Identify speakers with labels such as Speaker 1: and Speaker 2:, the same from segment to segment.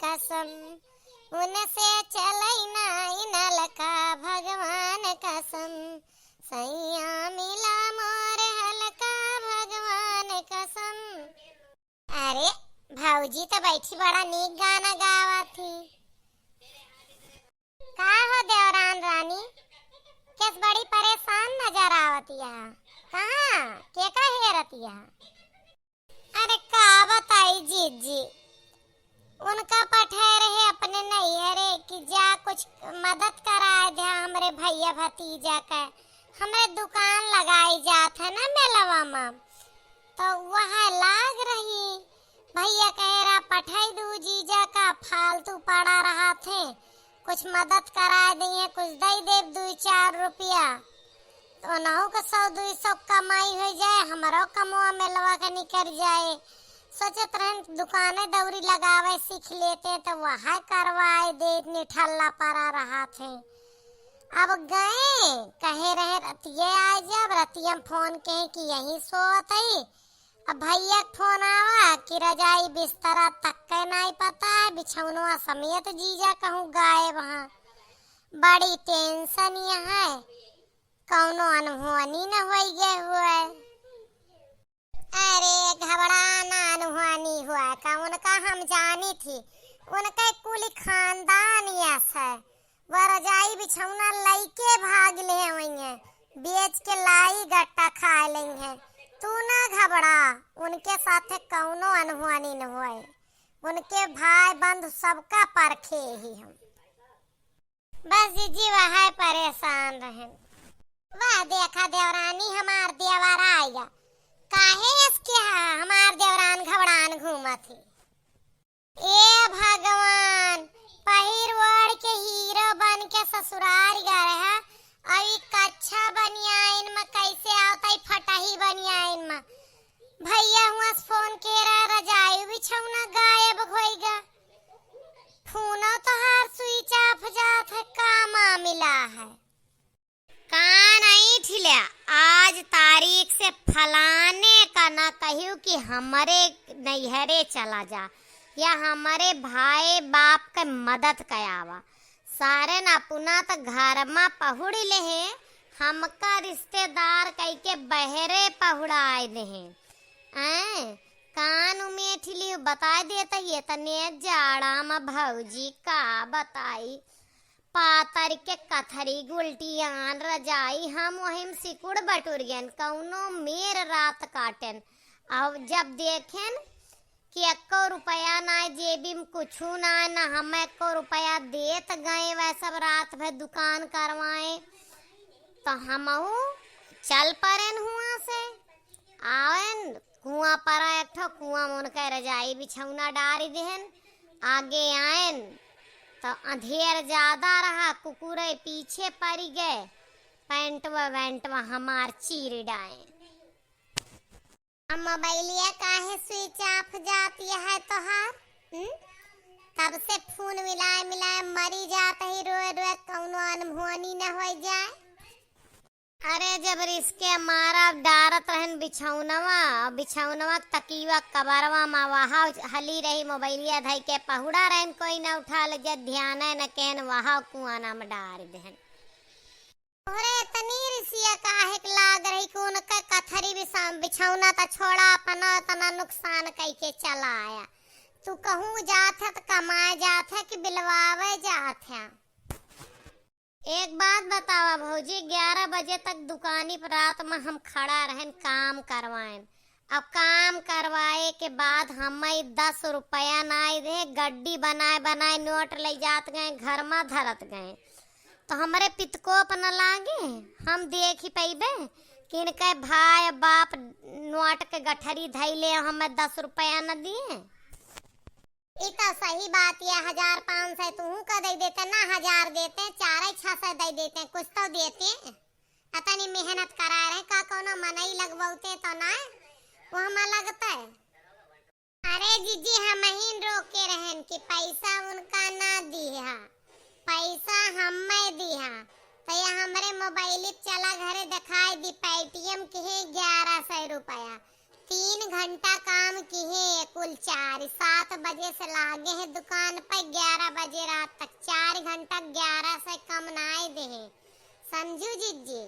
Speaker 1: कसम, उनसे चलई नाई नलका भगवान कसम, सैया मिला मोर हलका भगवान कसम। अरे भाऊजी तो बैठी बड़ा नीक गाना गावा थी। का हो देवरान रानी, किस बड़ी परेशान नजर आवतिया? कहाँ के का हेरतिया? अरे का बताई जीजी, उनका पठे रहे अपने नैहरे कि जा कुछ मदद कराए दे हमरे भैया भतीजा का। हमरे दुकान लगाई जात है ना मेलवा में, तो वहाँ लाग रही। भैया कह रहा पठाई दू जीजा का, फालतू पड़ा रहा थे, कुछ मदद करा दिए, कुछ दे दे 2-4 रुपया, तो नौ का 100-200 कमाई हो जाए, हमारो कमवा मेलवा का निकल जाए। सोचत रहन दुकाने दौरी लगावे सीख लेते तो वहाँ करवाए दे, निठल्ला पड़ा रहा थे। अब गए कहे रहे रतिये आ जब, रतिया फोन कहे कि यही सोत है। अब भैया फोन आवा कि रजाई बिस्तरा तक के नहीं पता है, बिछौनवा समेत जीजा कहूँ गायब वहाँ। बड़ी टेंशन यहाँ है, कौनो अनहोनी न हो गए हुए। अरे घबराना अनहोनी हुआ का, उनका हम जानी थी, उनका कुल खानदान यस है। वह रजाई बिछौना लईके भाग ले वही, बेच के लाई गट्टा खा लेंगे। तू ना घबरा, उनके साथे कौनो अनहोनी न होए, उनके भाई बंधु सबका परखे ही हम। बस जीजी वह परेशान रहे। वह देखा देवरानी हमार देवर आएगा, काहे इसके हमार देवरान घबरान घूमा थी। ए भगवान, पहिर ओढ़ के हीरो बन के ससुराल गए है, अभी कच्छा बनियाइन में कैसे आवता फटाही बनियाइन में। भैया हुआ फोन के रहा रजाई बिछौना गायब होइगा। फोनो तो हर स्विच ऑफ जात है, का मामला है? कान आई ठिल्या, आज तारीख से फलाने का ना कहियो कि हमारे नैहरे चला जा या हमारे भाई बाप के मदद कयावा। सारे ना पुना तो घर में पहुड़ ले हैं, हमका रिश्तेदार कई के बहरे पहुड़ाए दे हैं। कान में ठिली बता देता ये तने जाड़ा में भौजी का बताई, पातर के कथरी गुलटियान रजाई हम वहीं सिकुड़ बटुर गयन, कौनो मेर रात काटन। अब जब देखें कि 1 रुपया ना जेबी में कुछ ना हम 1 रुपया देत गए, वह सब रात भर दुकान करवाए, तो हम चल पड़न हुआ से आवन कुआं पर एक ठो कुआं में उनका रजाई बिछौना डारी देहन। आगे आयन तो अंधेर ज्यादा रहा, कुकुरे पीछे पड़ गए, पैंटवा वैंटवा हमार चीर डाए। मोबाइलिया काहे स्विच ऑफ जाती है तोहार? तब से फोन मिलाए मिलाए मरी जाता ही, रोए रोए कौनो अनहोनी न हो जाए। अरे जब रिस्के मारा डारत रहन बिछौनवा तकीवा कबरवा में वहा हली रही, मोबाइलिया धई के पहुड़ा रहन, कोई न उठा ले, जब ध्यान न कहन वहा कुआना में डार देहन। अरे तनी रिसिया काहे लाग रही कि उनका कथरी बिछौना त छोड़ा अपना तना नुकसान कई के चला आया। तू कहूँ जात है तो कमाए जात है कि बिलवावे जात है? एक बात बतावा भौजी, 11 बजे तक दुकानी पर रात में हम खड़ा रहन काम करवाएं। अब काम करवाए के बाद हम 10 रुपया नाई दे, गड्डी बनाए बनाए नोट ले जात गए, घर में धरत गए, तो हमारे पितकोप न लागे, हम देख ही पैबे कि इनके भाई बाप नोट के गठरी धैले हमें 10 रुपया न दिए। इतना सही बात है, 1500 तू का दे देते ना, 1000 देते, 4-600 दे देते, कुछ तो देते। अतनी मेहनत करा रहे का कोनो मनई लगवाते तो ना वो हम लगता है। अरे जीजी हम ही रोक के रहन कि पैसा उनका ना दिया, पैसा हमें दिया, तो ये हमारे मोबाइल चला घरे दिखाई दी पेटीएम के 1100 रुपया, 3 घंटा काम किए, कुल 4, 7 बजे से लागे हैं दुकान पर 11 बजे रात तक। 4 घंटा 11 से कम ना आए दे हैं, समझू जीजी।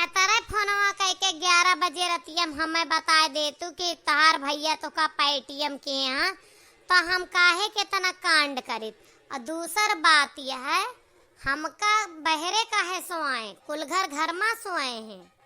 Speaker 1: एतरे फोनवा कह के 11 बजे रतियम हमें बता दे तू कि तार भैया तो का पेटीएम के यहाँ, तो हम काहे के तना कांड करित। और दूसर बात यह है, हमका बहरे काहे सोआए, कुल घर में सोए हैं।